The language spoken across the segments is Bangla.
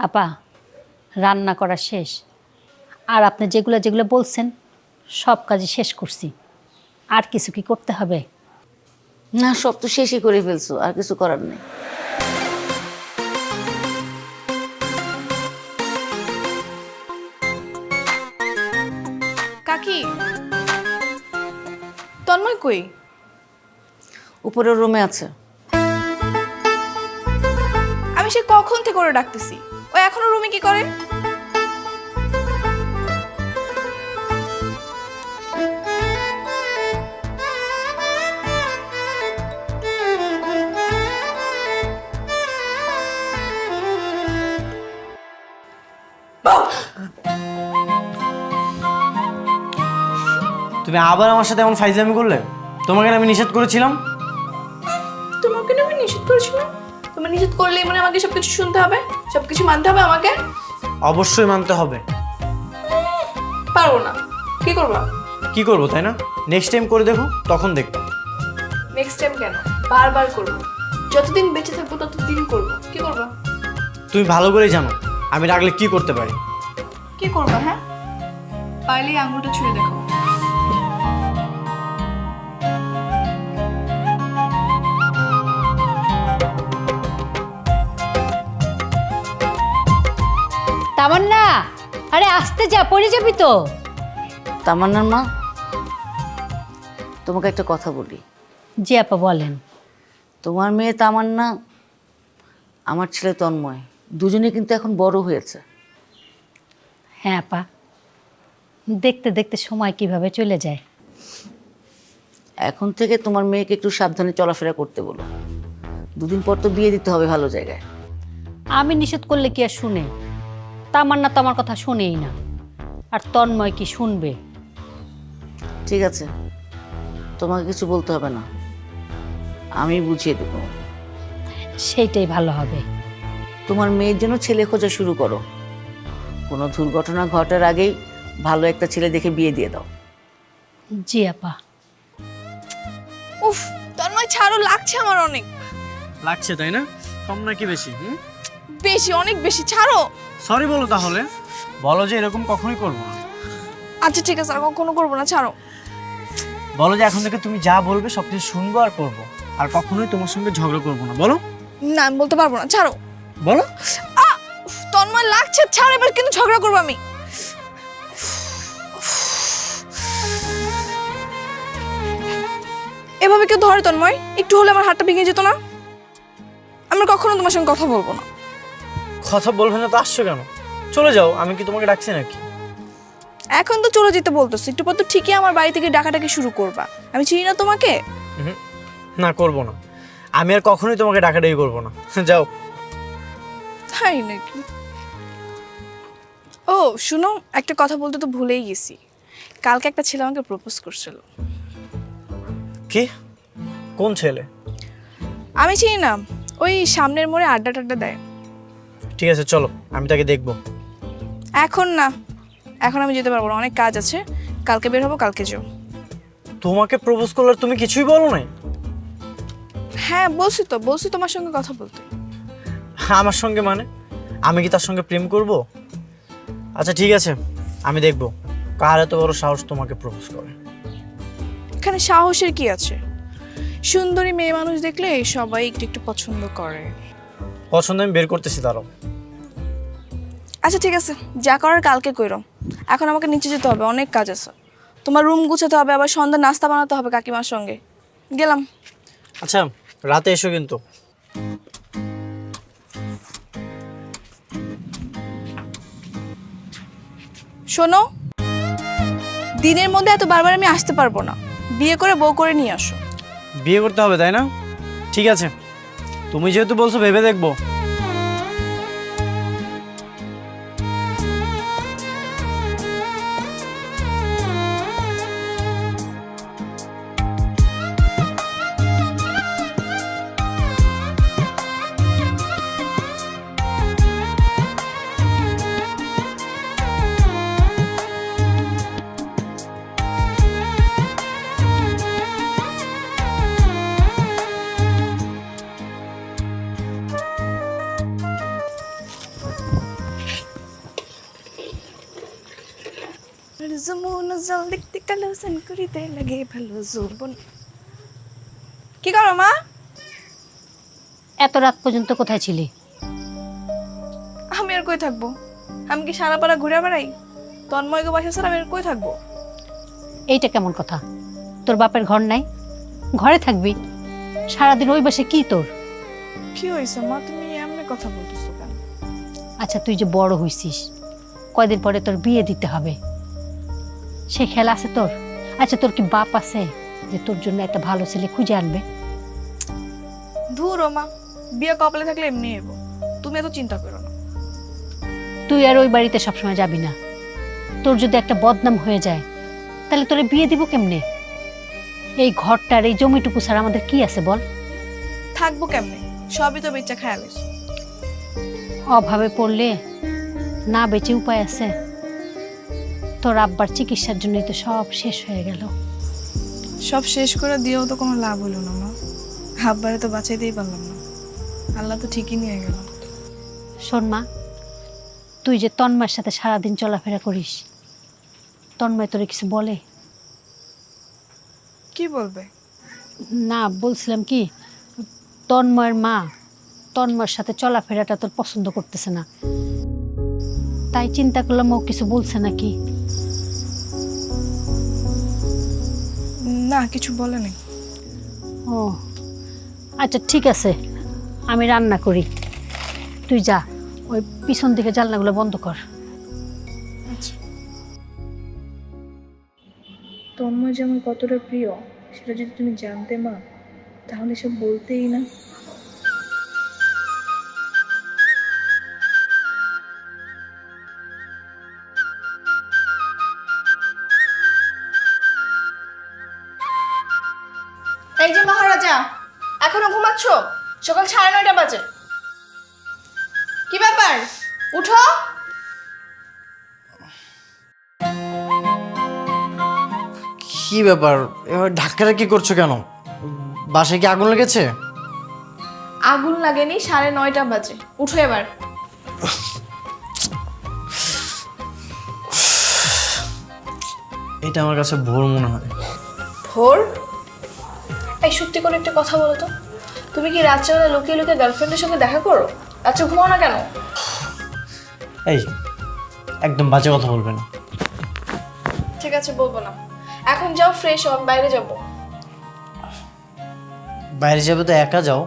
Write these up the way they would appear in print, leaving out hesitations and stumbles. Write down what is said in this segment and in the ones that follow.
আপা, রান্না করা শেষ। আর আপনি যেগুলো যেগুলো বলছেন সব কাজই শেষ করছি। আর কিছু কি করতে হবে? না, সব তো শেষই করে ফেলছো, আর কিছু করার নেই। কাকি, তন্ময় কই? উপরের রুমে আছে। আমি সে কখন থেকে ওরে ডাকতেছি, ও এখনো রুমে কি করে? তুমি আবার আমার সাথে এমন ফাইজলামি করলে? তোমাকে না আমি নিষেধ করেছিলাম। তোমাকে না আমি নিষেধ করেছিলাম? তুমি নিষেধ করলেই মানে আমাকে সবকিছু শুনতে হবে, সবকিছু মানতে হবে আমাকে? অবশ্যই মানতে হবে। পারবো না। কি করবা? কি করবো তাই না? নেক্সট টাইম করে দেখো, তখন দেখবো। নেক্সট টাইম কেন? বারবার করবো। যতদিন বেঁচে থাকবো ততদিন করবো। কি করবা? তুমি ভালো করেই জানো আমি রাগলে কি করতে পারি। কি করবা? হ্যাঁ, পারলেই আঙুলটা ছুঁয়ে দেখো। তামান্না, আরে আসতে যা, পড়ে যাবি তো। তামান্নার মা, তোমাকে একটা কথা বলি। জি আপা, বলেন। তোমার মেয়ে তামান্না, আমার ছেলে তন্ময়, দুজনে কিন্তু এখন বড় হয়েছে। হ্যাঁ আপা, দেখতে দেখতে সময় কিভাবে চলে যায়। এখন থেকে তোমার মেয়েকে একটু সাবধানে চলাফেরা করতে বলো। দুদিন পর তো বিয়ে দিতে হবে ভালো জায়গায়। আমি নিষেধ করলে কি আর শুনে? তামান্না তো আমার কথা শুনেই না। আর তন্ময় কি শুনবে? ঠিক আছে, তোমাকে কিছু বলতে হবে না, আমি বুঝিয়ে দেবো। সেইটাই ভালো হবে। তোমার মেয়ের জন্য ছেলে খোঁজা শুরু করো। কোনো দুর্ঘটনা ঘটার আগেই ভালো একটা ছেলে দেখে বিয়ে দিয়ে দাও। জি আপা। উফ, তন্ময় ছাড়ো, লাগছে আমার অনেক। লাগছে তাই না? কম নাকি বেশি? বেশি, অনেক বেশি, ছাড়ো। সরি বলো তাহলে। বলো যে এরকম কখনোই করবো না। আচ্ছা ঠিক আছে, আর কখনো করবো না, ছাড়ো। বলো যে এখন থেকে তুমি যা বলবে সবকিছু শুনবো আর করবো, আর কখনোই তোমার সঙ্গে ঝগড়া করবো না। বলো। না, আমি বলতে পারবো না, ছাড়ো। বলো। উফ, তন্ময় লাগছে, ছাড়ো, এবার কিন্তু ঝগড়া করবো আমি। এভাবে কেউ ধরে তন্ময়? একটু হলে আমার হাতটা ভেঙে যেত না? আমি কখনো তোমার সঙ্গে কথা বলবো না। কথা বলবে না তো আসছো কেন? চলে যাও, আমি কি তোমাকে ডাকছি নাকি? এখন তো চলে যেতে বলতেছো, একটু পর তো ঠিকই আমার বাড়ি থেকে ডাকাডাকি শুরু করবা। আমি চিনি না তোমাকে। না, করবো না। আমি আর কখনোই তোমাকে ডাকাডাকি করবো না। যাও। তাই নাকি? ও শুনো, একটা কথা বলতে তো ভুলেই গেছি। কালকে একটা ছেলে আমাকে প্রপোজ করছিল। কি? কোন ছেলে? আমি চিনি না, ওই সামনের মোড়ে আড্ডা টাড্ডা দেয়। ঠিক আছে চলো, আমি তাকে দেখবো। এখন না, এখন আমি যেতে পারবো না, অনেক কাজ আছে। কালকে বের হবো, কালকে যাও। তোমাকে প্রপোজ করলে আর তুমি কিছুই বলো নাই? হ্যাঁ বলছি তোমার সঙ্গে কথা বলতে। আমার সঙ্গে মানে? আমি কি তার সঙ্গে প্রেম করব? আচ্ছা ঠিক আছে, আমি দেখবো কার এত বড় সাহস তোমাকে প্রপোজ করে। এখানে সাহসের কি আছে? সুন্দরী মেয়ে মানুষ দেখলে সবাই একটু একটু পছন্দ করে। পছন্দ আমি বের করতেছি, দাঁড়াও। আচ্ছা ঠিক আছে, যা করার কালকে কইরো। এখন আমাকে নিচে যেতে হবে, অনেক কাজ আছে। তোমার রুম গুছাতে হবে, আবার সন্ধ্যা নাস্তা বানাতে হবে কাকিমার সঙ্গে। গেলাম। আচ্ছা, রাতে এসো কিন্তু। শোনো, দিনের মধ্যে এত বারবার আমি আসতে পারবো না। বিয়ে করে বউ করে নিয়ে আসো। বিয়ে করতে হবে তাই না? ঠিক আছে, তুমি যেহেতু বলছো ভেবে দেখবো। যমুনা জল দেখতে কালো সেন করিতে লাগে ভালো যৌবন। কি করো মা? এত রাত পর্যন্ত কোথায় ছিলি? আমি আর কই থাকবো? আমি কি সারা পাড়া ঘুরে বেড়াই? তন্ময়কে বাসা ছাড়া আমি আর কই থাকবো? এইটা কেমন কথা? তোর বাপের ঘর নাই, ঘরে থাকবি। সারাদিন ওই বাসে কি তোর? কি হয়েছে মা, তুমি এমনি কথা বলতেছো কেন? আচ্ছা তুই যে বড় হইছিস, কয়দিন পরে তোর বিয়ে দিতে হবে, সে খেলা আছে তোর? আচ্ছা তোর কি বাপ আছে যে তোর জন্য একটা ভালো ছেলে খুঁজে আনবে? ধুর ও মা, বিয়ে কপালে থাকলে এমনি এবো, তুমি এত চিন্তা করো না। তুই আর ওই বাড়িতে সবসময় যাবি না। তোর যদি একটা বদনাম হয়ে যায় তাহলে তোরে বিয়ে দিব কেমনে? এই ঘরটার এই জমিটুকু ছাড়া আমাদের কি আছে বল? থাকবো কেমনে? সবই তো বেচা খায়াল হয়েছে। অভাবে পড়লে না বেঁচে উপায় আছে? তোর আব্বার চিকিৎসার জন্যই তো সব শেষ হয়ে গেল। সব শেষ করে দিয়েও তো কোনো লাভ হলো না মা, আব্বারে তো বাঁচাইতেই পারলাম না, আল্লাহ তো ঠিকই নিয়ে গেল। শোন মা, তুই যে তন্ময়ের সাথে সারাদিন চলাফেরা করিস, তন্ময় তোরে কিছু বলে? কি বলবে? না, বলছিলাম কি, তন্ময়ের মা তন্ময়ের সাথে চলাফেরাটা তোর পছন্দ করতেছে না, তাই চিন্তা করলাম ও কিছু বলছে নাকি। না, কিছু বলে নাই। ও আচ্ছা ঠিক আছে, আমি রান্না করি, তুই যা ওই পিছন দিকে জানলাগুলো বন্ধ কর। আচ্ছা। তন্ময় যে আমার কতটা প্রিয় সেটা যদি তুমি জানতে মা, তাহলে সব বলতেই না। এই যে মহারাজা, এখনো ঘুমাচ্ছ? সকাল 9:30 বাজে। কি ব্যাপার, উঠো। কি ব্যাপার, এবার ধাক্কাটা কি করছো কেন? বাসায় কি আগুন লেগেছে? আগুন লাগেনি, 9:30 বাজে, উঠো এবার। এটা আমার কাছে ভোর মনে হয়। ভোর? এই সত্যি করে একটা কথা বলো তো, তুমি কি রাত্রেবেলা লুকিয়ে লুকিয়ে গার্লফ্রেন্ডের সঙ্গে দেখা করো? রাত্রে ঘুমাও না কেন? এই একদম বাজে কথা বলবে না। ঠিক আছে, বলবো না। এখন যাও, ফ্রেশ হও, আমি বাইরে যাবো। বাইরে যাবে তো একা যাও,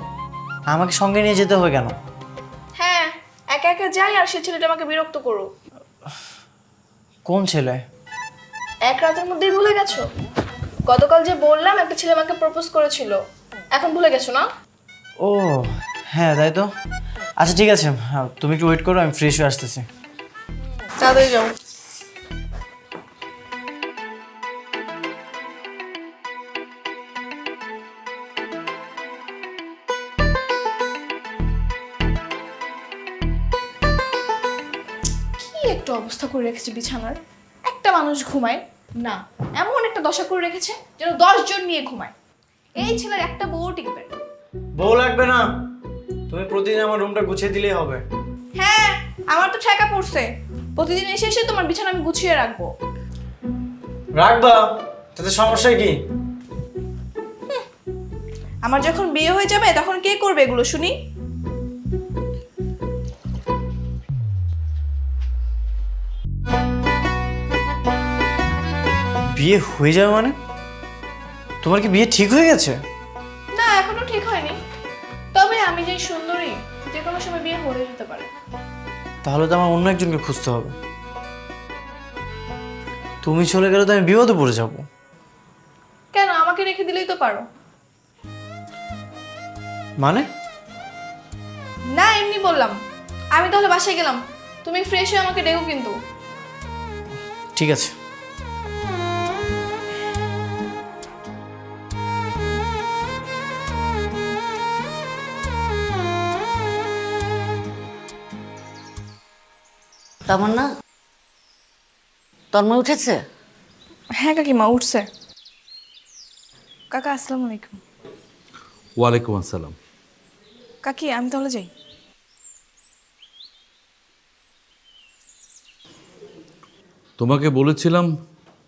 আমাকে সঙ্গে নিয়ে যেতে হবে কেন? হ্যাঁ, একা একা যাই আর সে ছেলেটা আমাকে বিরক্ত করুক। কোন ছেলে? এক রাতের মধ্যেই ভুলে গেছো? গতকাল যে বললাম একটা ছেলে আমাকে প্রপোজ করেছিল, এখন ভুলে গেছো না? ও হ্যাঁ, তাই তো। আচ্ছা ঠিক আছে, তুমি একটু ওয়েট করো, আমি ফ্রেশ হয়ে আসতেছি। তাড়াতাড়ি যাও। কি একটা অবস্থা করে রেখেছে বিছানার, একটা মানুষ ঘুমায় না, এমন একটা দশা করে রেখেছে যেন 10 জন নিয়ে ঘুমায়। এই ছেলের একটা বউ টিকবে না। বউ লাগবে না, তুমি প্রতিদিন আমার রুমটা গুছিয়ে দিলেই হবে। হ্যাঁ, আমার তো ঠেকা পড়ছে, প্রতিদিন এসে এসে তোমার বিছানা আমি গুছিয়ে রাখবো। রাখবা, তাতে সমস্যা কি? আমার যখন বিয়ে হয়ে যাবে তখন কে করবে এগুলো শুনি? বিয়ে হয়ে যাবে মানে? তোমার কি বিয়ে ঠিক হয়ে গেছে? না, এখনো ঠিক হয়নি, তবে আমি যে সুন্দরী, যে কোনো সময় বিয়ে হয়ে যেতে পারে। তাহলে তো আমার অন্য একজনকে খুঁজতে হবে। তুমি চলে গেলে তো আমি বিপদে পড়ে যাব। কেন, আমাকে রেখে দিলেই তো পারো। মানে? না, এমনি বললাম। আমি তাহলে বাসায় গেলাম, তুমি ফ্রেশ হয়ে আমাকে ডেকো কিন্তু। ঠিক আছে। তামান্না, তন্ময় উঠেছে? হ্যাঁ কাকিমা, উঠছে। কাকা আসসালামু আলাইকুম। ওয়ালাইকুম আসসালাম। কাকি, আমি তাহলে যাই। তোমাকে বলেছিলাম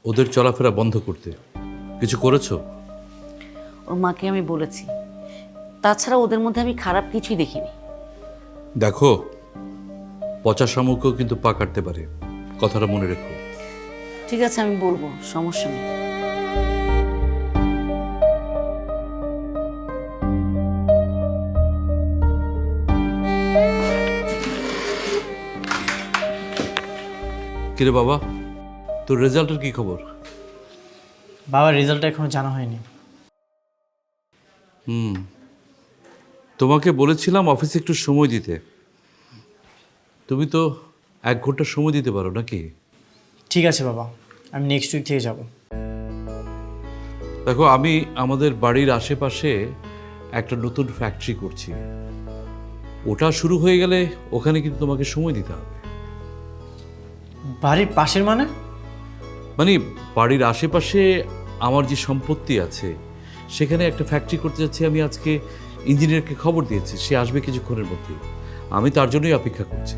ওদের চলাফেরা বন্ধ করতে, কিছু করেছো? ওর মাকে আমি বলেছি, তাছাড়া ওদের মধ্যে আমি খারাপ কিছুই দেখিনি। দেখো, পচা শামুকও কিন্তু পা কাটতে পারে, কথাটা মনে রেখো। ঠিক আছে, আমি বলবো, সমস্যা নেই। কিরে বাবা, তোর রেজাল্টের কি খবর? বাবার রেজাল্টটা এখনো জানা হয়নি। তোমাকে বলেছিলাম অফিসে একটু সময় দিতে, তুমি তো 1 ঘন্টা সময় দিতে পারো নাকি? ঠিক আছে বাবা, আমি নেক্সট উইক থেকে যাব। দেখো, আমি আমাদের বাড়ির আশেপাশে একটা নতুন ফ্যাক্টরি করছি, ওটা শুরু হয়ে গেলে ওখানে কিন্তু তোমাকে সময় দিতে হবে। বাড়ির পাশের মানে? মানে বাড়ির আশেপাশে আমার যে সম্পত্তি আছে সেখানে একটা ফ্যাক্টরি করতে যাচ্ছি। আমি আজকে ইঞ্জিনিয়ারকে খবর দিয়েছি, সে আসবে কিছুক্ষণের মধ্যে। আমি তার জন্যই অপেক্ষা করছি।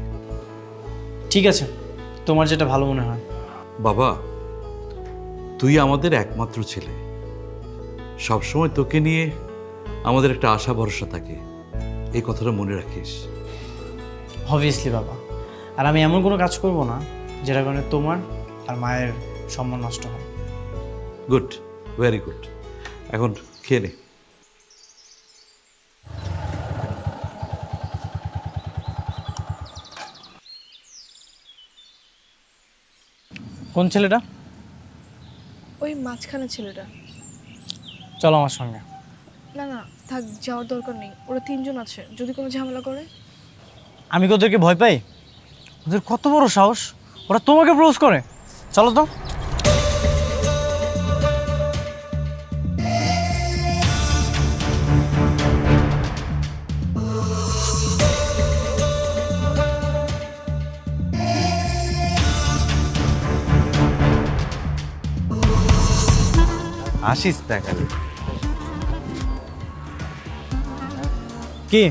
ঠিক আছে, তোমার যেটা ভালো মনে হয়। বাবা, তুই আমাদের একমাত্র ছেলে, সবসময় তোকে নিয়ে আমাদের একটা আশা ভরসা থাকে, এই কথাটা মনে রাখিস। অবভিয়াসলি বাবা, আর আমি এমন কোনো কাজ করব না যেটা কারণে তোমার আর মায়ের সম্মান নষ্ট হয়। Good, very good. এখন খেয়ে নে। কোন ছেলেটা? ওই মাঝখানে ছেলেটা। চলো আমার সঙ্গে। না না, থাক, যাওয়ার দরকার নেই। ওরা 3 জন আছে, যদি কোনো ঝামেলা করে। আমি কি ওদেরকে ভয় পাই? ওদের কত বড় সাহস, ওরা তোমাকে প্রপোজ করে। চলো তো। আসিস না খালি। কি,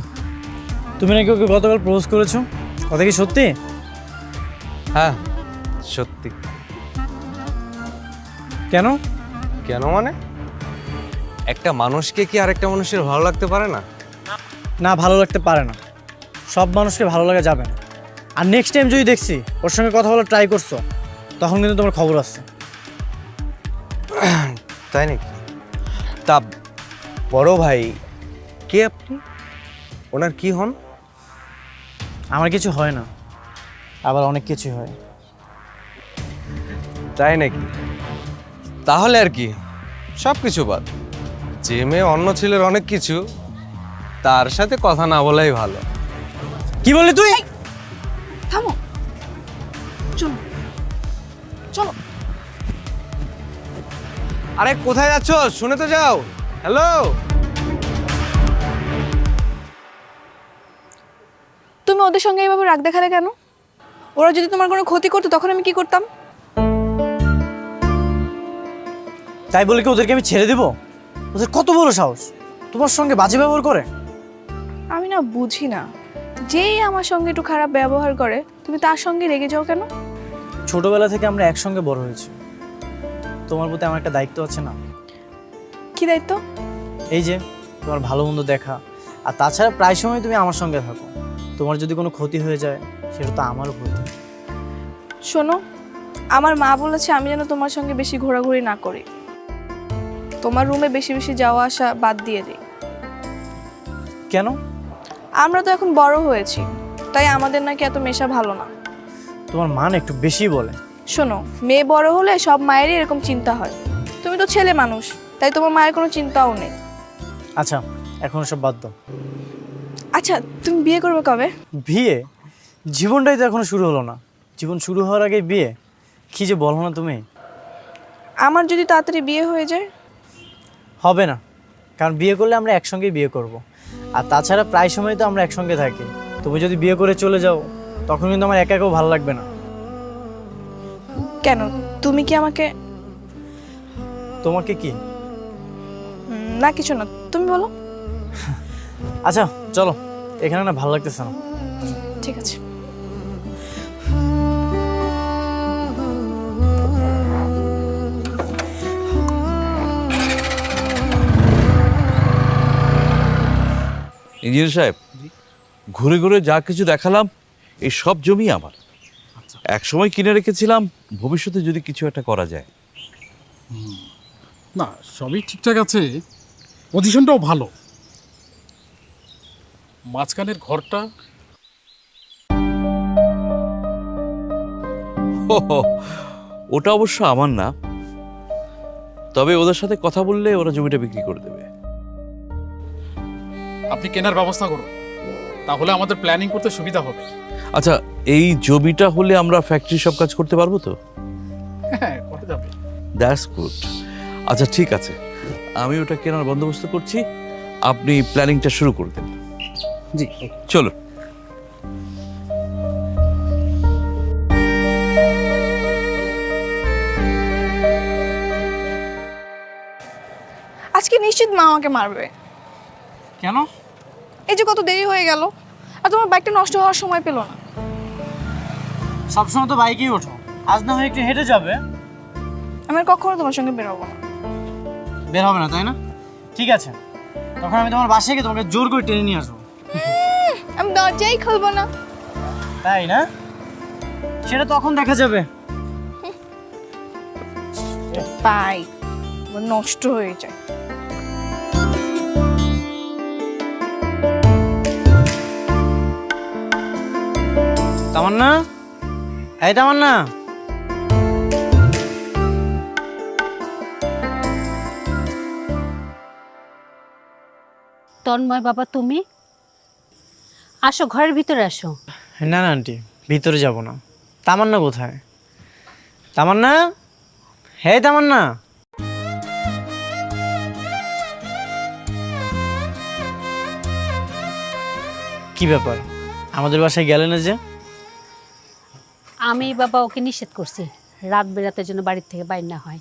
তুমি নাকি ওকে গতকাল প্রপোজ করেছো? কথা কি সত্যি? হ্যাঁ, সত্যি। কেন? কেন মানে? একটা মানুষকে কি আরেকটা মানুষের ভালো লাগতে পারে না? না, ভালো লাগতে পারে না। সব মানুষকে ভালো লাগা যাবে না। আর নেক্সট টাইম যদি দেখছি ওর সঙ্গে কথা বলার ট্রাই করছো, তখন কিন্তু তোমার খবর আছে। তাই নাকি? তা বড় ভাই কে আপনি? ওনার কি হন? আমার কিছু হয় না, আবার অনেক কিছু হয়। তাই নাকি? তাহলে আর কি, সব কিছু বাদ। যে মেয়ে অন্য ছেলের অনেক কিছু, তার সাথে কথা না বলাই ভালো। কি বললি তুই? থামো, চলো চলো। আরে কোথায় যাচ্ছ? শুনে তো যাও। হ্যালো, তুমি ওদের সঙ্গে এইভাবে রাগ দেখালে কেন? ওরা যদি তোমার কোনো ক্ষতি করতো তখন আমি কি করতাম? তাই বলে কি ওদেরকে আমি ছেড়ে দেব? ওদের কত বড় সাহস, তোমার সঙ্গে বাজে ব্যবহার করে। আমি না বুঝি না, যেই আমার সঙ্গে একটু খারাপ ব্যবহার করে তুমি তার সঙ্গে রেগে যাও কেন? ছোটবেলা থেকে আমরা একসঙ্গে বড় হয়েছি, তোমার প্রতি আমার একটা দায়িত্ব আছে না? কি দায়িত্ব? এই যে তোমার ভালো মন্দ দেখা, আর তাছাড়া প্রায় সময় তুমি আমার সঙ্গে থাকো। তোমার যদি কোনো ক্ষতি হয়ে যায় সেটা তো আমারও ক্ষতি। শোনো, আমার মা বলেছে আমি যেন তোমার সঙ্গে বেশি ঘোরাঘুরি না করি, তোমার রুমে বেশি বেশি যাওয়া আসা বাদ দিয়ে দিই। কেন? আমরা তো এখন বড় হয়েছি, তাই আমাদের নাকি এত মেশা ভালো না। তোমার মান একটু বেশি বলে। শোনো, মেয়ে বড় হলে সব মায়েরই এরকম চিন্তা হয়। তুমি তো ছেলে মানুষ, তাই তোমার মায়ের কোনো চিন্তাও নেই। আচ্ছা, এখন সব বাদ দাও। আচ্ছা, তুমি বিয়ে করবে কবে? বিয়ে? জীবনটাই তো এখনো শুরু হলো না, জীবন শুরু হওয়ার আগে বিয়ে? কি যে বলো না তুমি। আমার যদি তাড়াতাড়ি বিয়ে হয়ে যায়? হবে না, কারণ বিয়ে করলে আমরা একসঙ্গেই বিয়ে করব। আর তাছাড়া প্রায় সময় তো আমরা একসঙ্গে থাকি। তুমি যদি বিয়ে করে চলে যাও তখন কিন্তু আমার একা একাও ভালো লাগবে না। কেন, তুমি কি আমাকে? তোমাকে কি? না কিছু না, তুমি বলো। আচ্ছা চলো, এখানে না ভালো লাগতেছে না। ঠিক আছে। ইঞ্জিনিয়ার সাহেব, ঘুরে ঘুরে যা কিছু দেখালাম এই সব জমি আমার। এক সময় কিনে রেখেছিলাম, ভবিষ্যতে যদি কিছু একটা করা যায়। না, সবই ঠিকঠাক আছে, পজিশনটাও ভালো। মাঝখানের ঘরটা ওটা অবশ্য আমার না, তবে ওদের সাথে কথা বললে ওরা জমিটা বিক্রি করে দেবে। আপনি কেনার ব্যবস্থা করুন, তাহলে আমাদের প্ল্যানিং করতে সুবিধা হবে। আচ্ছা, এই জমিটা হলে আমরা ফ্যাক্টরি সব কাজ করতে পারবো তো? হ্যাঁ, করা যাবে। That's good. আচ্ছা ঠিক আছে, আমি ওটা কেনার বন্দোবস্ত করছি, আপনি প্ল্যানিংটা শুরু করে দেন। জি। চলো। আজকে নিশ্চিত মা আমাকে মারবে। কেন? এই যে কত দেরি হয়ে গেল, আর তোমার বাইকটা নষ্ট হওয়ার সময় পেলো না। সবসময় তো বাইকেই ওঠো, আজ না হয় একটু হেঁটে যাবে। আমি আর কখনো তোমার সঙ্গে বেরোবো না। বের হবে না তাই না? ঠিক আছে, তখন আমি তোমার বাসায় গিয়ে তোমাকে জোর করে টেনে নিয়ে আসবো। আমি দরজাই খুলবো না। তাই না? সেটা তখন দেখা যাবে। বাইক নষ্ট হয়ে যায়। তামান্না, এই তামান্না। তন্ময় বাবা, তুমি আসো, ঘরের ভিতরে আসো। না না আন্টি, ভিতরে যাব না। তামান্না কোথায়? তামান্না, হে তামান্না। কি ব্যাপার, আমাদের বাসায় গেলে না যে? আমি বাবা ওকে নিষেধ করছি রাত বেরাতের জন্য বাড়ির থেকে বাইর না হয়।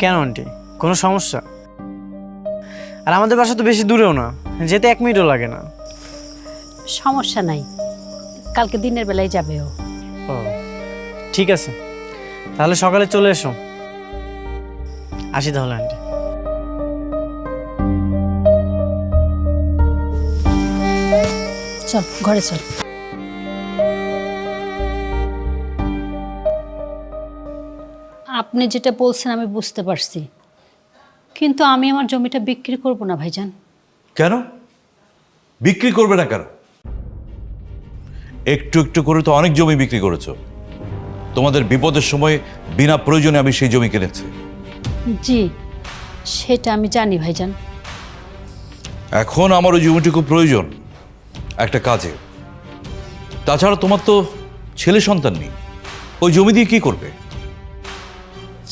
কেন আন্টি, কোনো সমস্যা? আর আমাদের বাসা তো বেশি দূরেও না, যেতে 1 মিনিটও লাগে না। সমস্যা নাই, কালকে দিনের বেলায় যাবে ও। ও ঠিক আছে, তাহলে সকালে চলে এসো। আসি তাহলে আন্টি। চল ঘরে চল। আপনি যেটা বলছেন আমি বুঝতে পারছি, কিন্তু আমি আমার জমিটা বিক্রি করব না ভাইজান। কেন বিক্রি করবে না কেন? একটু একটু করে তো অনেক জমি বিক্রি করেছো। তোমাদের বিপদের সময় বিনা প্রয়োজনে আমি সেই জমি কিনেছি। জি, সেটা আমি জানি ভাইজান। এখন আমার ওই জমিটুকু প্রয়োজন একটা কাজে। তাছাড়া তোমার তো ছেলে সন্তান নেই, ওই জমি দিয়ে কি করবে?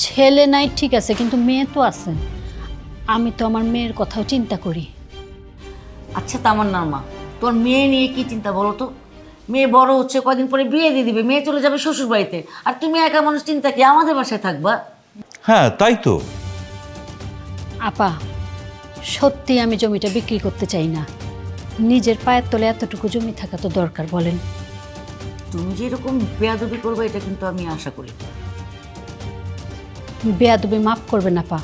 ছেলে নাই ঠিক আছে, কিন্তু মেয়ে তো আছে। আমি তো আমার মেয়ের কথাও চিন্তা করি। আচ্ছা তামান্নার মা, তোর মেয়ে নিয়ে কি চিন্তা বলো তো? মেয়ে বড় হচ্ছে, কদিন পরে বিয়ে দিয়ে দিবে, মেয়ে চলে যাবে শ্বশুর বাড়িতে, আর তুমি একা মানুষ, চিন্তা কি আমাদের বাসায় থাকবা? হ্যাঁ তাই তো। আপা, সত্যি আমি জমিটা বিক্রি করতে চাই না। নিজের পায়ের তলে এতটুকু জমি থাকা তো দরকার, বলেন? তুমি যে এরকম বেয়াদবি করবে এটা কিন্তু আমি আশা করি। বেয়াদবি মাফ করবেন আপা।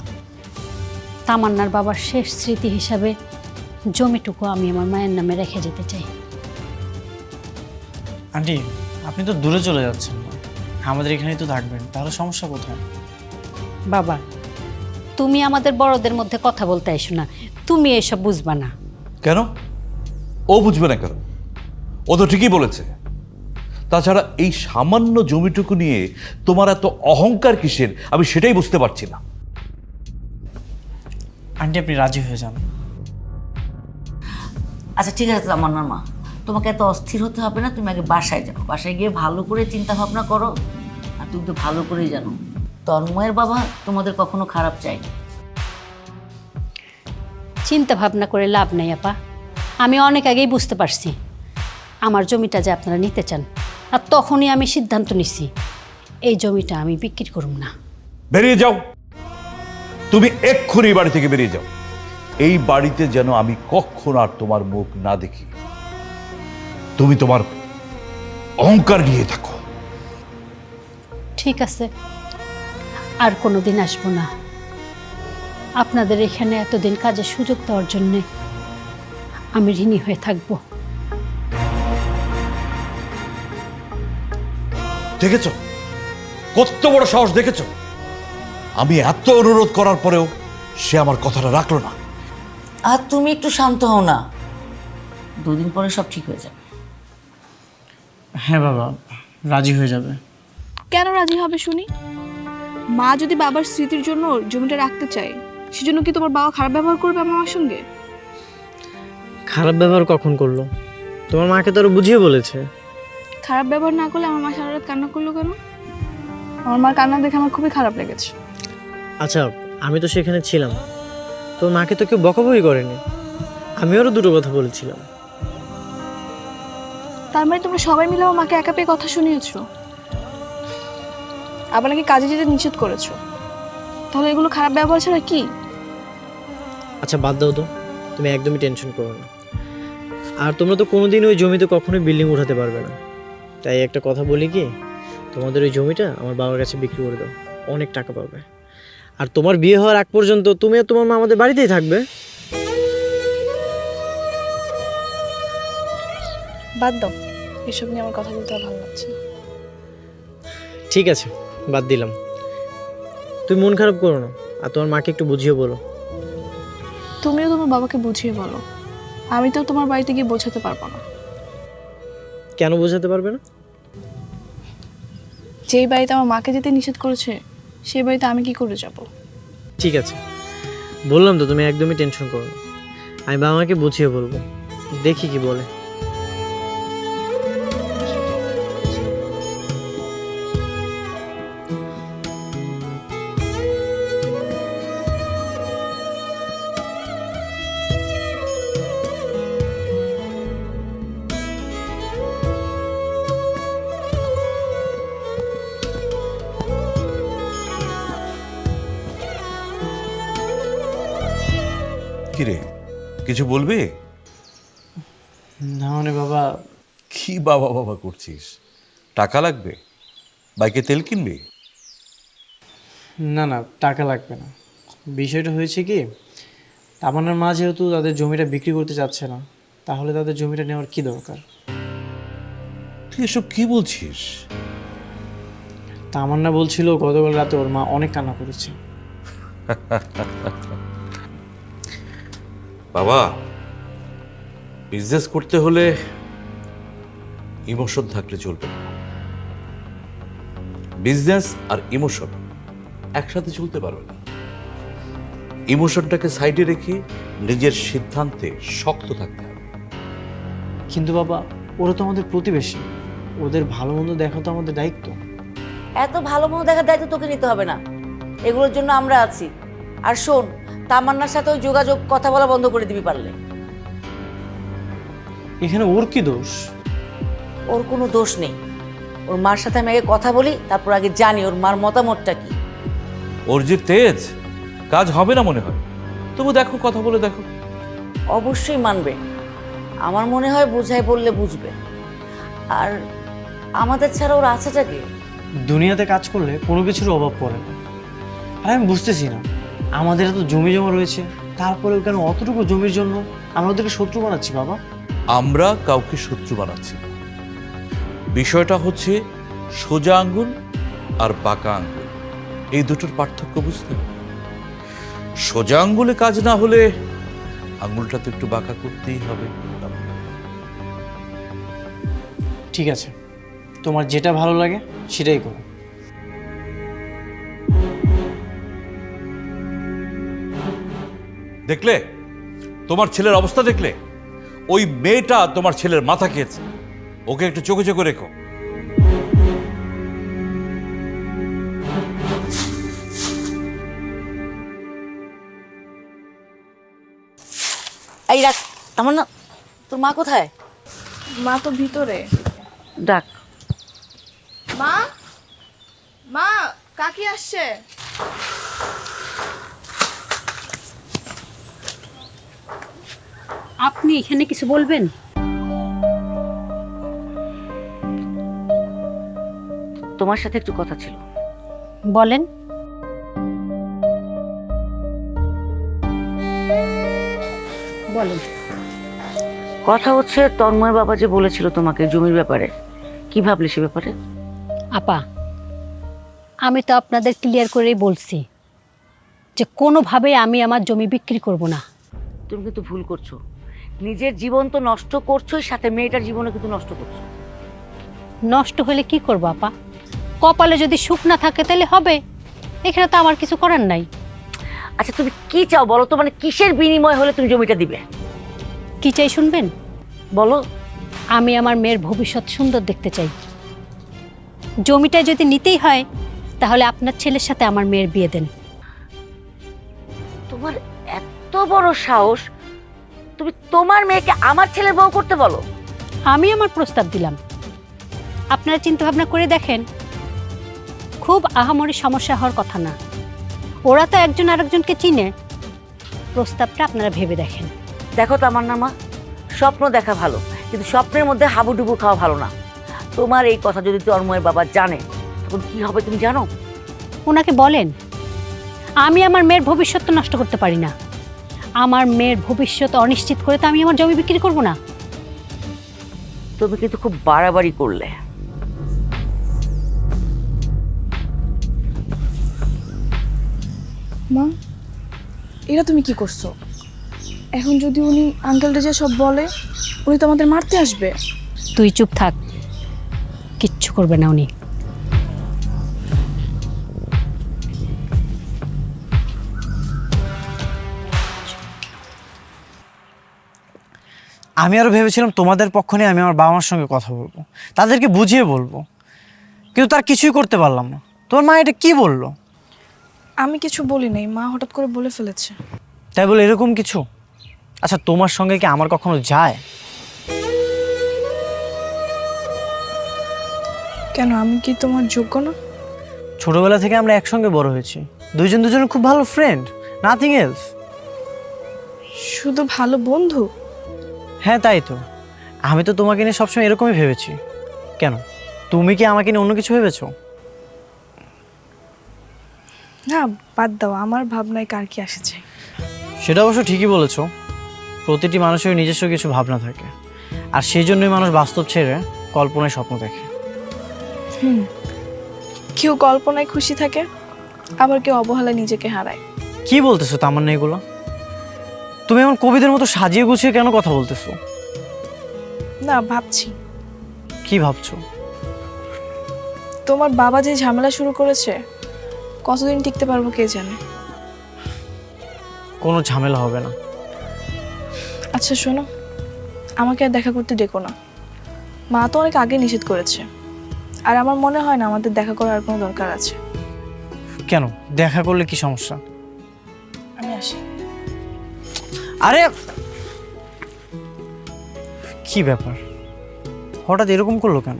তামান্নার বাবার শেষ স্মৃতি হিসাবে জমিটুকু আমি আমার মায়ের নামে রেখে যেতে চাই। আন্টি, আপনি তো দূরে চলে যাচ্ছেন না, আমাদের এখানেই তো থাকবেন, তাহলে সমস্যা কোথায়? বাবা, তুমি আমাদের বড়দের মধ্যে কথা বলতে আইসো না, তুমি এসব বুঝবা না। কেন ও বুঝবে না কেন? ও তো ঠিকই বলেছে। তাছাড়া এই সামান্য জমিটুকু নিয়ে তোমার এত অহংকার কিসের, আমি সেটাই বুঝতে পারছি না। আন্টি আপনি রাজি হয়ে যান। আচ্ছা ঠিক আছে তামান্নার মা, তোমাকে এত অস্থির হতে হবে না, তুমি আগে বাসায় যাও, বাসায় গিয়ে ভালো করে চিন্তা ভাবনা করো। আর তুমি তো ভালো করেই জানো তন্ময়ের বাবা তোমাদের কখনো খারাপ চায়নি। চিন্তা ভাবনা করে লাভ নাই আপা, আমি অনেক আগেই বুঝতে পারছি আমার জমিটা যে আপনারা নিতে চান, আর তখনই আমি সিদ্ধান্ত নিছি এই জমিটা আমি বিক্রি করব না। বেরিয়ে যাও, তুমি এক্ষুনি বাড়ি থেকে বেরিয়ে যাও। এই বাড়িতে যেন আমি কখনো আর তোমার মুখ না দেখি। তুমি তোমার অহংকার নিয়ে থাকো। ঠিক আছে, আর কোনো দিন আসবো না। আপনাদের এখানে এতদিন কাজের সুযোগ দেওয়ার জন্যে আমি ঋণী হয়ে থাকবো। দেখেছ কত বড় সাহস, দেখেছ? আমি এত অনুরোধ করার পরেও সে আমার কথাটা রাখলো না। আর তুমি একটু শান্ত হও না, 2 দিন পরে সব ঠিক হয়ে যাবে। হ্যাঁ বাবা, রাজি হয়ে যাবে। কেন রাজি হবে শুনি? মা যদি বাবার স্মৃতির জন্য জমিটা রাখতে চায়, সেজন্য কি তোমার বাবা খারাপ ব্যবহার করবে আমার মার সঙ্গে? খারাপ ব্যবহার কখন করলো? তোমার মাকে তো আরো বুঝিয়ে বলেছে। খারাপ ব্যবহার না করলে আমার মা সারা রাত কান্না করলো কেন? আমার মার কান্না দেখে আমার খুবই খারাপ লেগেছে। আচ্ছা, আমি তো সেখানে ছিলাম, তোর মাকে তো কেউ বকাবকি করেনি। আমি আরও দুটো কথা বলেছিলাম। তার মানে তোমরা সবাই মিলে আমার মাকে একা পেয়ে কথা শুনিয়েছো, আবার নাকি কাজে যেতে নিষেধ করেছো। তাহলে এগুলো খারাপ ব্যবহার ছাড়া কি? আচ্ছা বাদ দাও তো, তুমি একদমই টেনশন করো না। আর তোমরা তো কোনোদিন ওই জমিতে কখনোই বিল্ডিং উঠাতে পারবে না। তাই একটা কথা বলি কি, তোমাদের ওই জমিটা আমার বাবার কাছে বিক্রি করে দাও, অনেক টাকা পাবে। আর তোমার বিয়ে হওয়ার আগ পর্যন্ত তুমি আর তোমার মা আমাদের বাড়িতেই থাকবে। বাদ দাও, এসব নিয়ে আমার কথা বলতে আর ভালো লাগছে না। ঠিক আছে, বাদ দিলাম। তুমি মন খারাপ করো না, আর তোমার মাকে একটু বুঝিয়ে বলো। তুমিও তোমার বাবাকে বুঝিয়ে বলো, আমি তো তোমার বাড়িতে গিয়ে বোঝাতে পারবো না। কেন বোঝাতে পারবে না? যেই বাড়িতে আমার মাকে যেতে নিষেধ করেছে, সেই বাড়িতে আমি কি করে যাব? ঠিক আছে, বললাম তো, তুমি একদমই টেনশন করো না। আমি বাবা মাকে বুঝিয়ে বলবো, দেখি কি বলে। কিরে, কিছু বলবি? না মানে বাবা, কি বাবা বাবা করছিস? টাকা লাগবে? বাইকে তেল কিনবি? না না, টাকা লাগবে না। বিষয়টা হয়েছে কি, তামান্নার মা যেহেতু তাদের জমিটা বিক্রি করতে চাচ্ছে না, তাহলে তাদের জমিটা নেওয়ার কি দরকার? তুই এসব কি বলছিস? তামান্না বলছিল গতকাল রাতে ওর মা অনেক কান্না করেছে। বাবা, বিজনেস করতে হলে ইমোশন থাকলে চলবে না। বিজনেস আর ইমোশন একসাথে চলতে পারবে না। ইমোশনটাকে সাইডে রেখে নিজের সিদ্ধান্তে শক্ত থাকতে হবে। কিন্তু বাবা, ওরা তো আমাদের প্রতিবেশী, ওদের ভালো মন্দ দেখা তো আমাদের দায়িত্ব। এত ভালো মতো দেখার দায়িত্ব তোকে নিতে হবে না, এগুলোর জন্য আমরা আছি। আর শোন, তামান্নার সাথে ওই যোগাযোগ কথা বলা বন্ধ করে দিবি পারলে। এখানে ওর কি দোষ? ওর কোনো দোষ নেই। ওর মার সাথে আমি আগে কথা বলি, তারপর আগে জানি ওর মার মতামতটা কি। ওর যে তেজ, কাজ হবে না মনে হয়। তবু দেখো, কথা বলে দেখো। অবশ্যই মানবে, আমার মনে হয় বোঝাই বললে বুঝবে। আর আমাদের ছাড়া ওর আছেটা কি? দুনিয়াতে কাজ করলে কোনো কিছুর অভাব পড়ে না। আর আমি বুঝতেছি না, আমাদের এত জমি জমা রয়েছে, তারপরেও কেন অতটুকু জমির জন্য আমরা ওদেরকে শত্রু বানাচ্ছি বাবা? আমরা কাউকে শত্রু বানাচ্ছি না। বিষয়টা হচ্ছে সোজা আঙ্গুল আর বাঁকা আঙ্গুল, এই দুটোর পার্থক্য বুঝতে হবে। সোজা আঙ্গুলে কাজ না হলে আঙ্গুলটা তো একটু বাঁকা করতেই হবে। ঠিক আছে, তোমার যেটা ভালো লাগে সেটাই করো। দেখলে তোমার ছেলের অবস্থা? দেখলে ওই মেয়েটা তোমার ছেলের মাথা খেয়েছে। ওকে একটু চোখে চোখে রেখো। এই রাখ, আমার না, তোর মা কোথায়? মা তো ভিতরে। ডাক। মা, মা, কাকি আসছে। আপনি এখানে কিছু বলবেন? তোমার সাথে একটু কথা ছিল। বলেন। বলেন। কথা হচ্ছে তন্ময় বাবা যে বলেছিল তোমাকে জমির ব্যাপারে, কি ভাবলে সে ব্যাপারে? আপা, আমি তো আপনাদের ক্লিয়ার করেই বলছি যে কোনোভাবেই আমি আমার জমি বিক্রি করব না। তুমি কিন্তু ভুল করছো। নিজের জীবন তো নষ্ট করছোই, সাথে মেয়েটার জীবনও কিন্তু নষ্ট করছো। নষ্ট হলে কি করব আপা? কপালে যদি সুখ না থাকে তাহলে হবে, এখানে তো আমার কিছু করার নাই। আচ্ছা তুমি কি চাও বলো তো, মানে কিসের বিনিময় হলে তুমি জমিটা দিবে? কি চাই শুনবেন? বলো। আমি আমার মেয়ের ভবিষ্যৎ সুন্দর দেখতে চাই। জমিটা যদি নিতেই হয় তাহলে আপনার ছেলের সাথে আমার মেয়ের বিয়ে দেন। তোমার এত বড় সাহস, তুমি তোমার মেয়েকে আমার ছেলের বউ করতে বলো? আমি আমার প্রস্তাব দিলাম, আপনারা চিন্তা ভাবনা করে দেখেন। খুব আহামরি সমস্যা হওয়ার কথা না, ওরা তো একজন আরেকজনকে চিনে। প্রস্তাবটা আপনারা ভেবে দেখেন। দেখো তামান্না মা, স্বপ্ন দেখা ভালো, কিন্তু স্বপ্নের মধ্যে হাবুডুবু খাওয়া ভালো না। তোমার এই কথা যদি তন্ময়ের বাবা জানে তখন কি হবে তুমি জানো? ওনাকে বলেন আমি আমার মেয়ের ভবিষ্যৎ তো নষ্ট করতে পারি না। আমার মেয়ের ভবিষ্যৎ অনিশ্চিত করে তো আমি আমার জমি বিক্রি করব না। তুমি কিন্তু খুব বাড়াবাড়ি করলে। মা, এটা তুমি কি করছো? এখন যদি উনি আঙ্কেলটা যে সব বলে, উনি তো আমাদের মারতে আসবে। তুই চুপ থাক, কিচ্ছু করবে না উনি। আমি আরও ভেবেছিলাম তোমাদের পক্ষ নিয়ে আমি আমার বাবা মার সঙ্গে কথা বলবো, তাদেরকে বুঝিয়ে বলবো, কিন্তু তার কিছুই করতে পারলাম না। তোমার মা এটা কি বললো? আমি কিছু বলি নাই, মা হঠাৎ করে বলে ফেলেছে। তাই বলে এরকম কিছু? আচ্ছা তোমার সঙ্গে কি আমার কখনো যায়? কেন, আমি কি তোমার যোগ্য না? ছোটবেলা থেকে আমরা একসঙ্গে বড় হয়েছি, দুজনের খুব ভালো ফ্রেন্ড, নাথিং এলস। শুধু ভালো বন্ধু? হ্যাঁ তাই তো, আমি তো তোমাকে নিয়ে সবসময় এরকমই ভেবেছি। কেন, তুমি কি আমাকে নিয়ে অন্য কিছু ভেবেছো? না, বাদ দাও, আমার ভাবনায় কার কি আসেছে। সেটা অবশ্য ঠিকই বলেছো, প্রতিটি মানুষের নিজস্ব কিছু ভাবনা থাকে, আর সেই জন্যই মানুষ বাস্তব ছেড়ে কল্পনায় স্বপ্ন দেখে। কেউ কল্পনায় খুশি থাকে, আবার কেউ অবহেলায় নিজেকে হারায়। কি বলতেছো তামান্না এগুলো? তুমি এমন কবিদের মতো সাজিয়ে গুছিয়ে কেন কথা বলতেছো? না, ভাবছি কি ভাবছো? তোমার বাবা যে ঝামেলা শুরু করেছে, কতদিন টিকতে পারবো কে জানে। কোনো ঝামেলা হবে না। আচ্ছা শোনো, আমাকে আর দেখা করতে ডেকো না। মা তো অনেক আগে নিষেধ করেছে, আর আমার মনে হয় না আমাদের দেখা করার আর কোনো দরকার আছে। কেন, দেখা করলে কি সমস্যা? আমি আসি। আরে কি ব্যাপার, হঠাৎ এরকম করলো কেন?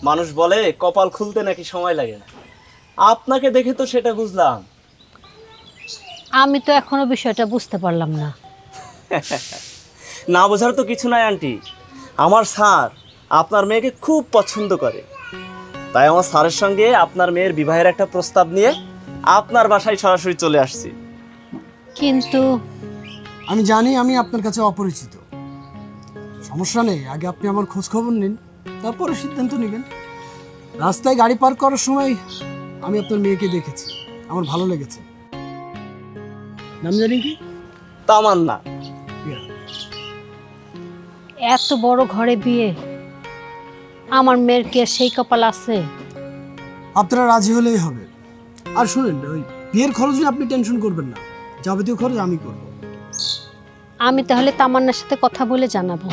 মানুষ বলে কপাল খুলতে নাকি সময় লাগে না, আপনাকে দেখে তো সেটা বুঝলাম। আমি তো এখনো বিষয়টা বুঝতে পারলাম না। না বোঝার তো কিছু নাই আন্টি, আমার স্যার আপনার মেয়েকে খুব পছন্দ করে, তাই আমার স্যারের সঙ্গে আপনার মেয়ের বিবাহের একটা প্রস্তাব নিয়ে আপনার বাসায় সরাসরি চলে আসছি। কিন্তু আমি জানি আমি আপনার কাছে অপরিচিত, সমস্যা নেই, আগে আপনি আমার খোঁজ খবর নিন, তারপরে সিদ্ধান্ত নেবেন। রাস্তায় গাড়ি পার্ক করার সময় আমি আপনার মেয়েকে দেখেছি, আমার ভালো লেগেছে। নাম জানি কি? তামান্না। এত বড় ঘরে বিয়ে, আমার মেয়ের কি আর সেই কপাল আছে? আপনারা রাজি হলেই হবে। আর শুনেন, ওই বিয়ের খরচ নিয়ে আপনি টেনশন করবেন না, যাবতীয় খরচ আমি করব। আমি তাহলে তামান্নার সাথে কথা বলে জানাবো।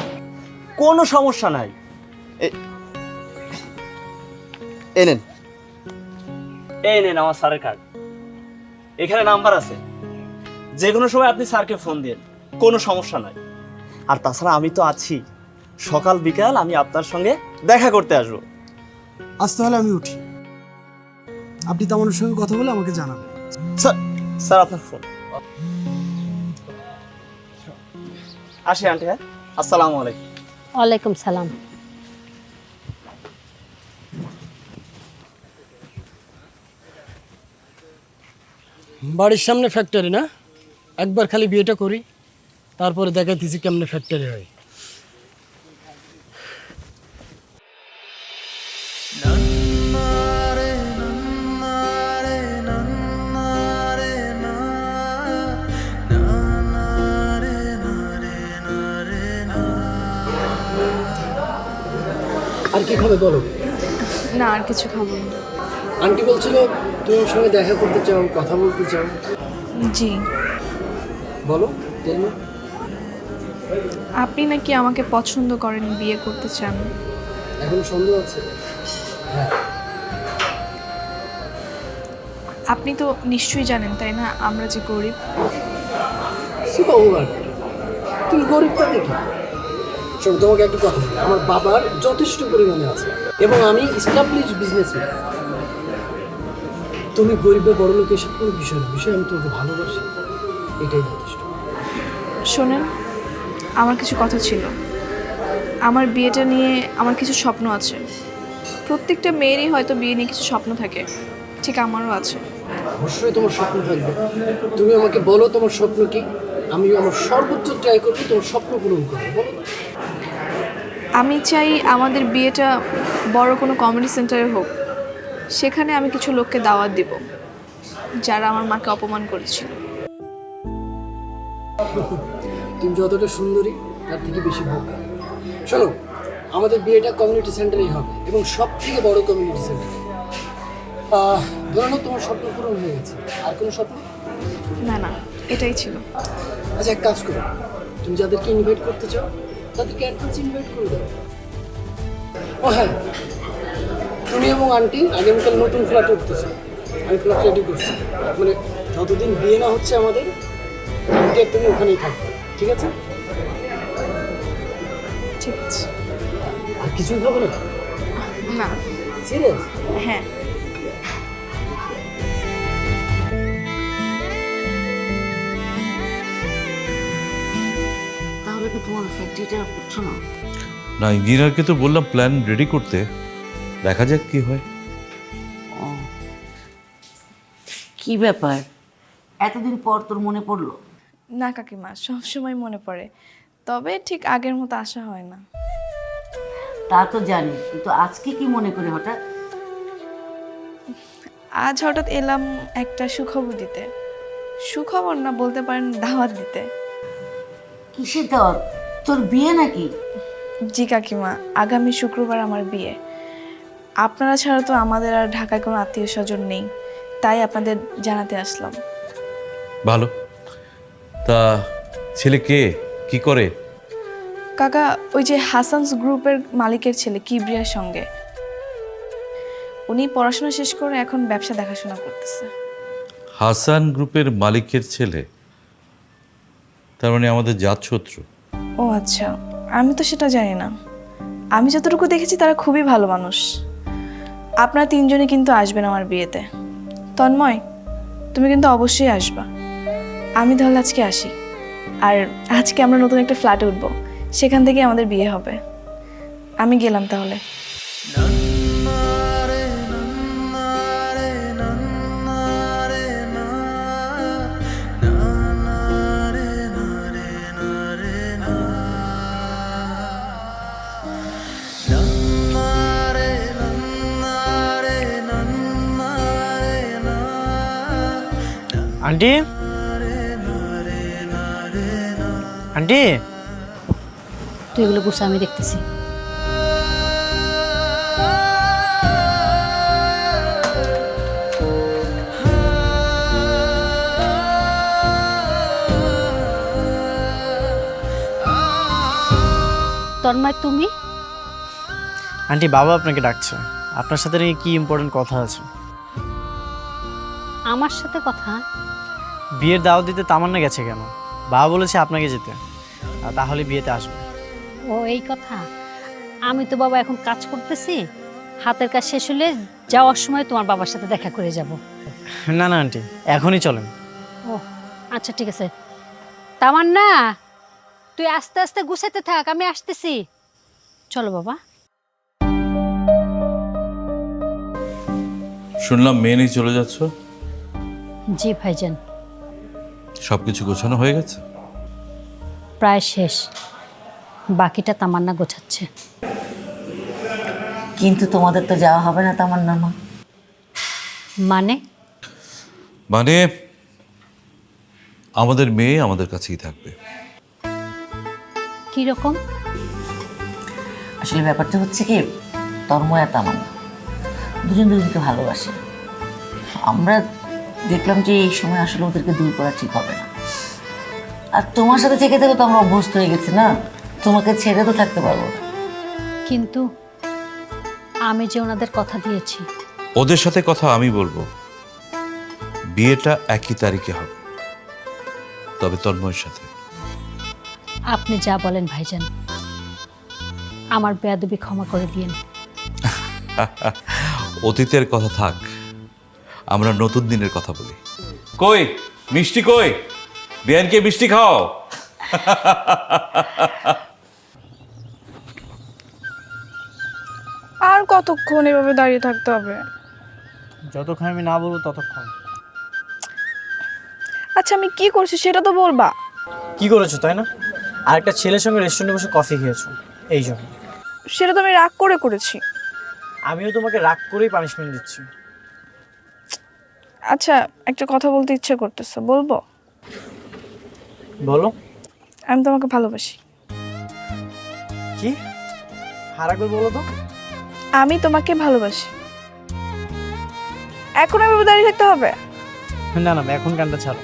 কোনো সমস্যা নাই, এই নেন আমার স্যারের কার্ড, এখানে নাম্বার আছে, যে কোনো সময় আপনি স্যারকে ফোন দিন, কোনো সমস্যা নাই। আর তাছাড়া আমি তো আছি, সকাল বিকাল আমি আপনার সঙ্গে দেখা করতে আসবো। আজ তাহলে আমি উঠি, আপনি তামান্নার সঙ্গে কথা বলে আমাকে জানাবেন। স্যার আপনার ফোন। আসি আন্টি, হ্যাঁ, আসসালামু আলাইকুম। ওয়ালাইকুম সালাম। বাড়ির সামনে ফ্যাক্টরি না, একবার খালি বিয়েটা করি, তারপরে দেখাইতেছি কেমনে ফ্যাক্টরি হয়। আর কি খাবে বলো? না আর কিছু খাবো না। আন্টি বলছিল তুমি ওর সঙ্গে দেখা করতে চাও, কথা বলতে চাও। জি, বলো টেল মি। আপনি নাকি আমাকে পছন্দ করেন, বিয়ে করতে চান। এখন সন্দেহ আছে? হ্যাঁ। আপনি তো নিশ্চয়ই জানেন তাই না, আমরা যে গরিব। সুপার ওভার, তুমি গরিবটা দেখো। শোনো, তোমাকে একটা কথা বলি, আমার বাবার যথেষ্ট পরিমাণে আছে এবং আমি এস্টাবলিশ বিজনেসম্যান। তুমি গরিব বা বড় লোক এসব কোনো বিষয় না, বিষয় আমি তোমাকে ভালোবাসি, এটাই যথেষ্ট। শোনেন, আমার কিছু কথা ছিল। আমার বিয়েটা নিয়ে আমার কিছু স্বপ্ন আছে। প্রত্যেকটা মেয়েরই হয়তো বিয়ে নিয়ে কিছু স্বপ্ন থাকে, ঠিক আমারও আছে। অবশ্যই তোমার স্বপ্ন থাকবে, তুমি আমাকে বলো তোমার স্বপ্ন কি, আমি আমার সর্বোচ্চ ট্রাই করবো তোমার স্বপ্ন পূরণ করবো। বলো। আমি চাই আমাদের বিয়েটা বড় কোনো কমেডি সেন্টারে হোক। সেখানে আমি কিছু লোককে দাওয়াত দিব যারা আমার মাকে অপমান করেছিল। তুমি যতটা সুন্দরী তার থেকে বেশি বোকা। শোনো, আমাদের বিয়েটা কমিউনিটি সেন্টারেই হবে এবং সব থেকে বড় কমিউনিটি সেন্টার। ধরো না তোমার স্বপ্ন পূরণ হয়ে গেছে, আর কোনো স্বপ্ন? না না, এটাই ছিল। আচ্ছা, এক কাজ করো, তুমি যাদেরকে ইনভাইট করতে চাও তাদেরকে অ্যাডভান্স ইনভাইট করে দাও। ও হ্যাঁ, তুমি এবং আন্টি আগামীকাল নতুন ফ্ল্যাটে উঠতেছো। আমি ফ্ল্যাট রেডি করছি, মানে যতদিন বিয়ে না হচ্ছে আমাদের, আন্টি আর তুমি ওখানেই থাকবে, ঠিক আছে? ঠিক আছে। আর কিছুই হবে না? না। সিরিয়াস? হ্যাঁ। তাহলে কি তোমার ফ্যাক্টরিটা করছো না? না, ইঞ্জিনিয়ারকে তো বললাম প্ল্যান রেডি করতে, দেখা যাক কি হয়। ও, কি ব্যাপার, এতদিন পর তোর মনে পড়লো? না কাকিমা, সবসময় মনে পড়ে, তবে ঠিক আগের মতো আশা হয় না। তা তো জানি, কিন্তু আজকে কি মনে করে হঠাৎ? আজ হঠাৎ এলাম একটা সুখবর দিতে। সুখবর না, বলতে পারেন দাওয়াত দিতে। কিসের দাওয়াত? তোর বিয়ে নাকি? জি কাকিমা, আগামী শুক্রবার আমার বিয়ে। আপনারা ছাড়া তো আমাদের আর ঢাকায় কোনো আত্মীয় স্বজন নেই, তাই আপনাদের জানাতে আসলাম। ভালো। তা ছেলে কে, কি করে? কাকা, ওই যে হাসানস গ্রুপের মালিকের ছেলে, কিবরিয়ার সঙ্গে। উনি পড়াশোনা শেষ করে এখন ব্যবসা দেখাশোনা করতেছে। হাসান গ্রুপের মালিকের ছেলে? তার মানে আমাদের জাতশত্রু। ও আচ্ছা, আমি তো সেটা জানি না। আমি যতটুকু দেখেছি তারা খুবই ভালো মানুষ। আপনারা তিনজনই কিন্তু আসবেন আমার বিয়েতে। তন্ময়, তুমি কিন্তু অবশ্যই আসবা। আমি তাহলে আজকে আসি। আর আজকে আমরা নতুন একটা ফ্ল্যাটে উঠবো, সেখান থেকে আমাদের বিয়ে হবে। আমি গেলাম তাহলে। আন্টি, আন্টি, তুই এগুলো গুছা, আমি দেখতেছি। তন্ময়, তুমি? আন্টি, বাবা আপনাকে ডাকছে, আপনার সাথে নাকি কি ইম্পর্টেন্ট কথা আছে। আমার সাথে কথা? বিয়ের দাওয়াত দিতে তামান্না গেছে কেন? বাবা বলেছে আপনাকে যেতে, তাহলে বিয়েতে আসবে। ও, এই কথা। আমি তো বাবা এখন কাজ করতেছি, হাতের কাজ শেষ হলে যাওয়ার সময় তোমার বাবার সাথে দেখা করে যাব। না না আন্টি, এখনই চলেন। ও আচ্ছা, ঠিক আছে। তামান্না, তুই আস্তে আস্তে গুছাতে থাক, আমি আসতেছি। চলো বাবা। শুনলাম মেয়ে নিয়ে চলে যাচ্ছ? জি ভাইজান, সবকিছু গোছানো হয়ে গেছে? প্রায় শেষ, বাকিটা তামান্না গোছাচ্ছে। কিন্তু তোমাদের তো যাওয়া হবে না তামান্না মা। মানে? মানে আমাদের মেয়ে আমাদের কাছেই থাকবে। কি রকম? আসলে ব্যাপারটা হচ্ছে কি, তন্ময় আর তামান্না দুজন দুজনকে ভালোবাসে। আমরা দেখলাম যে এই সময় আসলে ওদেরকে দূর করা ঠিক হবে না। আর তোমার সাথে থেকে থেকে তো আমরা অভ্যস্ত হয়ে গেছি না, তোমাকে ছেড়ে তো থাকতে পারবো না। কিন্তু আমি যে ওনাদের কথা দিয়েছি, ওদের সাথে কথা আমি বলবো, বিয়েটা একই তারিখে হবে, তবে তন্ময়ের সাথে। আপনি যা বলেন ভাইজান, আমার বেয়াদবি ক্ষমা করে দিয়েন। অতীতের কথা থাক, আমরা নতুন দিনের কথা বলি। কই মিষ্টি, কই বিয়ানকে মিষ্টি খাও। আর কতক্ষণ এভাবে দাঁড়িয়ে থাকতে হবে? যতক্ষণ আমি না বলবো ততক্ষণ। আচ্ছা আমি কি করছি সেটা তো বলবা। কি করেছো তাই না? আর একটা ছেলের সঙ্গে রেস্টুরেন্টে বসে কফি খেয়েছো, এই জন্য। সেটা তো আমি রাগ করে করেছি। আমিও তোমাকে রাগ করেই পানিশমেন্ট দিচ্ছি। আচ্ছা একটা কথা বলতে ইচ্ছে করতেছে, বলবো? বলো। আমি তোমাকে ভালোবাসি। কি? আর একবার বলো তো। আমি তোমাকে ভালোবাসি। এখন এভাবে দাঁড়িয়ে থাকতে হবে? না না, এখন গানটা ছাড়ো।